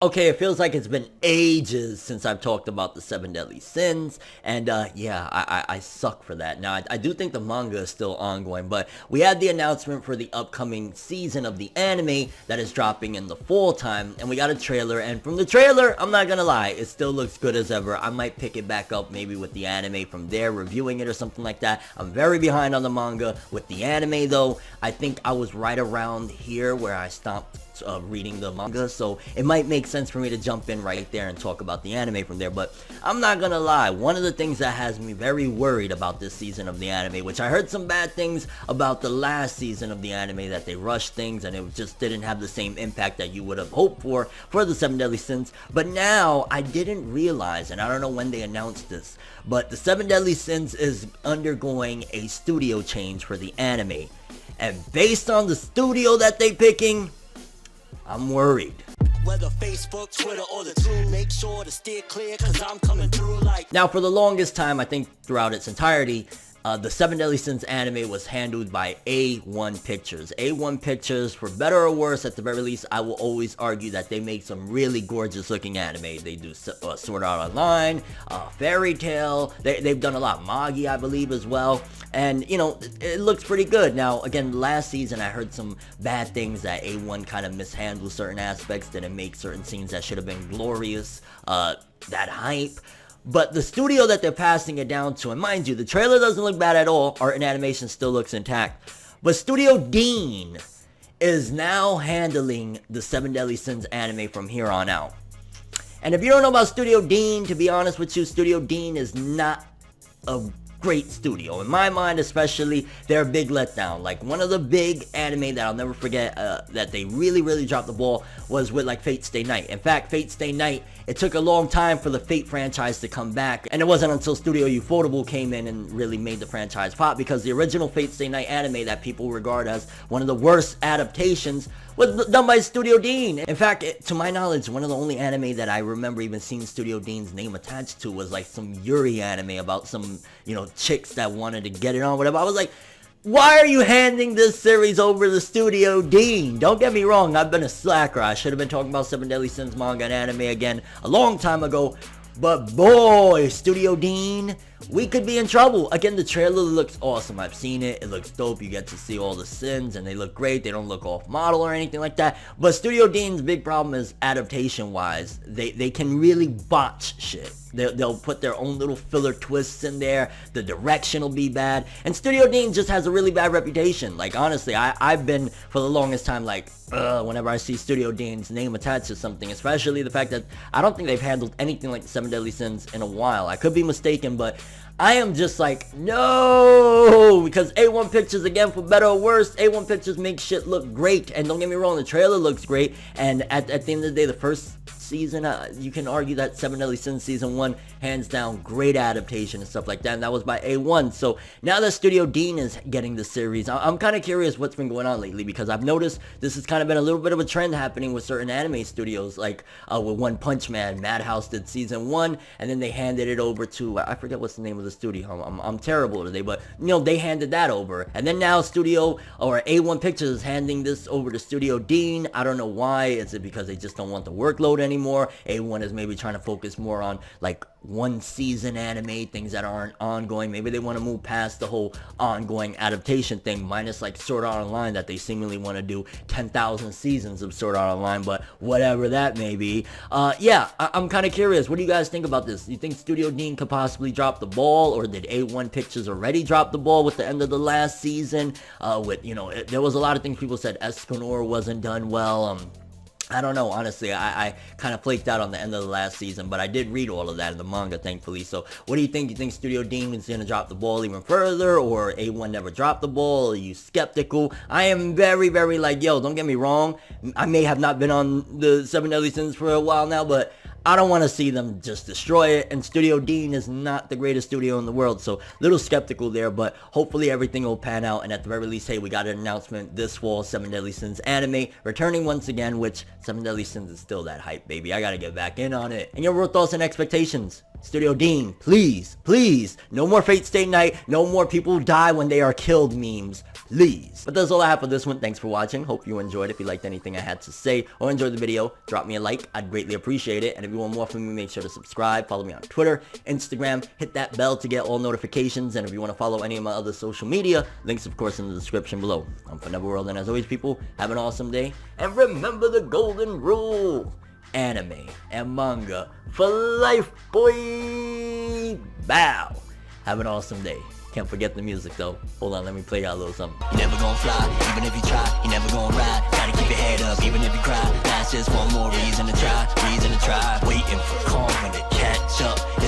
Okay, it feels like it's been ages since I've talked about the Seven Deadly Sins, and yeah, I suck for that. Now, I do think the manga is still ongoing, but we had the announcement for the upcoming season of the anime that is dropping in the fall time, and we got a trailer, and from the trailer, I'm not gonna lie, it still looks good as ever. I might pick it back up maybe with the anime from there, reviewing it or something like that. I'm very behind on the manga. With the anime, though, I think I was right around here where I stopped reading the manga, so it might make sense for me to jump in right there and talk about the anime from there. But I'm not gonna lie, one of the things that has me very worried about this season of the anime, which I heard some bad things about the last season of the anime, that they rushed things and it just didn't have the same impact that you would have hoped for the Seven Deadly Sins. But now I didn't realize, and I don't know when they announced this, but the Seven Deadly Sins is undergoing a studio change for the anime, and based on the studio that they picking, I'm worried. Whether Facebook, Twitter, or the two, make sure to steer clear, cause I'm coming through like... Now, for the longest time, I think throughout its entirety, the Seven Deadly Sins anime was handled by A1 Pictures. A1 Pictures, for better or worse, at the very least, I will always argue that they make some really gorgeous looking anime. They do Sword Art Online, Fairy Tail, they've done a lot. Magi, I believe, as well. And, you know, it looks pretty good. Now, again, last season, I heard some bad things that A1 kind of mishandled certain aspects, didn't make certain scenes that should have been glorious, that hype. But the studio that they're passing it down to, and mind you, the trailer doesn't look bad at all. Art and animation still looks intact. But Studio Dean is now handling the Seven Deadly Sins anime from here on out. And if you don't know about Studio Dean, to be honest with you, Studio Dean is not a great studio. In my mind especially, they're a big letdown. Like, one of the big anime that I'll never forget that they really dropped the ball was with, like, Fate Stay Night. In fact, Fate Stay Night, it took a long time for the Fate franchise to come back, and it wasn't until Studio Ufotable came in and really made the franchise pop, because the original Fate Stay Night anime that people regard as one of the worst adaptations was done by Studio Dean. In fact, to my knowledge, one of the only anime that I remember even seeing Studio Dean's name attached to was like some Yuri anime about some, you know, chicks that wanted to get it on, whatever. I was like, why are you handing this series over to Studio Dean? Don't get me wrong, I've been a slacker. I should have been talking about Seven Deadly Sins manga and anime again a long time ago. But boy, Studio Dean, we could be in trouble. Again, the trailer looks awesome. I've seen it. It looks dope. You get to see all the sins, and they look great. They don't look off model or anything like that. But Studio Dean's big problem is adaptation-wise. They can really botch shit. They'll put their own little filler twists in there. The direction will be bad. And Studio Dean just has a really bad reputation. Like, honestly, I've been, for the longest time, like, whenever I see Studio Dean's name attached to something, especially the fact that I don't think they've handled anything like the Seven Deadly Sins in a while. I could be mistaken, but I am just like, no, because A1 Pictures, again, for better or worse, A1 Pictures makes shit look great. And don't get me wrong, the trailer looks great. And at the end of the day, the first season, you can argue that Seven Deadly Sins Season 1, hands down, great adaptation and stuff like that, and that was by A1. So now that Studio Dean is getting the series, I'm kind of curious what's been going on lately, because I've noticed this has kind of been a little bit of a trend happening with certain anime studios, like with One Punch Man. Madhouse did Season 1, and then they handed it over to, I forget what's the name of the studio, I'm terrible today, but, you know, they handed that over, and then now Studio, or A1 Pictures, is handing this over to Studio Dean. I don't know why. Is it because they just don't want the workload anymore? A1 is maybe trying to focus more on, like, one season anime, things that aren't ongoing. Maybe they want to move past the whole ongoing adaptation thing, minus like Sword Art Online, that they seemingly want to do 10,000 seasons of Sword Art Online, but whatever that may be. Yeah, I'm kind of curious. What do you guys think about this? Do you think Studio Dean could possibly drop the ball, or did A1 Pictures already drop the ball with the end of the last season? With, you know, there was a lot of things people said Escanor wasn't done well. I don't know, honestly. I kind of flaked out on the end of the last season, but I did read all of that in the manga, thankfully. So what do you think? You think Studio Dean is going to drop the ball even further, or A1 never dropped the ball? Are you skeptical? I am very, very, like, yo, don't get me wrong, I may have not been on the Seven Deadly Sins for a while now, but I don't want to see them just destroy it, and Studio Dean is not the greatest studio in the world, so a little skeptical there, but hopefully everything will pan out, and at the very least, hey, we got an announcement this fall, Seven Deadly Sins anime, returning once again, which Seven Deadly Sins is still that hype, baby. I gotta get back in on it. And your real thoughts and expectations Studio Dean, please, please, no more Fate Stay Night, no more people die when they are killed memes, please. But that's all I have for this one. Thanks for watching. Hope you enjoyed. If you liked anything I had to say or enjoyed the video, drop me a like. I'd greatly appreciate it. And if you want more from me, make sure to subscribe. Follow me on Twitter, Instagram. Hit that bell to get all notifications. And if you want to follow any of my other social media, links of course in the description below. I'm ForneverWorld, and as always, people, have an awesome day. And remember the golden rule. Anime and manga for life, boy. Bow. Have an awesome day. Can't forget the music though. Hold on, let me play y'all a little something. You never gonna fly, even if you try. You never gonna ride. Gotta keep your head up, even if you cry. That's just one more reason to try. Waiting for karma to catch up.